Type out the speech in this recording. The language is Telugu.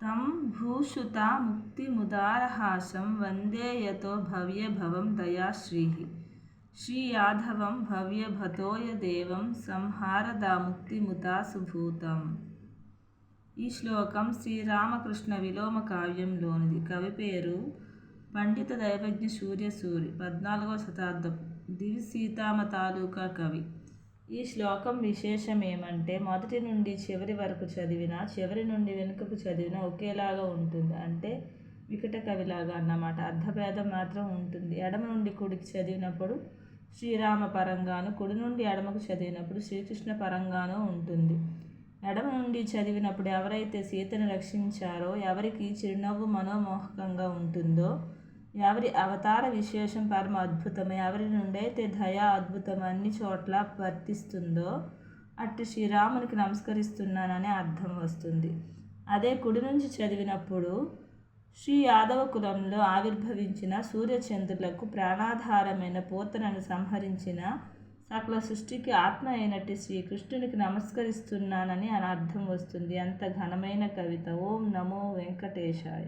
తం భూషుతా ముక్తిముదారహాసం వందే యతో భవ్యభవం దయాశ్రీః శ్రీయాధవం భవ్యభతోయదేవం సంహారదాముక్తిముదాసుభూతం. ఈ శ్లోకం శ్రీరామకృష్ణ విలోమ కావ్యంలోనిది. కవి పేరు పండిత దైవజ్ఞ సూర్యసూరి, 14వ శతాబ్దం దివి సీతామ తాలూకా కవి. ఈ శ్లోకం విశేషం ఏమంటే, మొదటి నుండి చివరి వరకు చదివినా, చివరి నుండి వెనుకకు చదివినా ఒకేలాగా ఉంటుంది. అంటే వికట కవిలాగా అన్నమాట. అర్థభేదం మాత్రం ఉంటుంది. ఎడమ నుండి కుడికి చదివినప్పుడు శ్రీరామ పరంగాను, కుడి నుండి ఎడమకు చదివినప్పుడు శ్రీకృష్ణ పరంగాను ఉంటుంది. ఎడమ నుండి చదివినప్పుడు ఎవరైతే సీతను రక్షించారో, ఎవరికి చిరునవ్వు మనోమోహకంగా ఉంటుందో, ఎవరి అవతార విశేషం పరమ అద్భుతమే, ఎవరి నుండైతే దయా అద్భుతం అన్ని చోట్ల వర్తిస్తుందో అట్టి శ్రీరామునికి నమస్కరిస్తున్నాననే అర్థం వస్తుంది. అదే కుడి నుంచి చదివినప్పుడు శ్రీ యాదవ కులంలో ఆవిర్భవించిన సూర్యచంద్రులకు ప్రాణాధారమైన పోతనను సంహరించిన సకల సృష్టికి ఆత్మ అయినట్టు శ్రీకృష్ణునికి నమస్కరిస్తున్నానని అని అర్థం వస్తుంది. అంత ఘనమైన కవిత. ఓం నమో వెంకటేశాయ.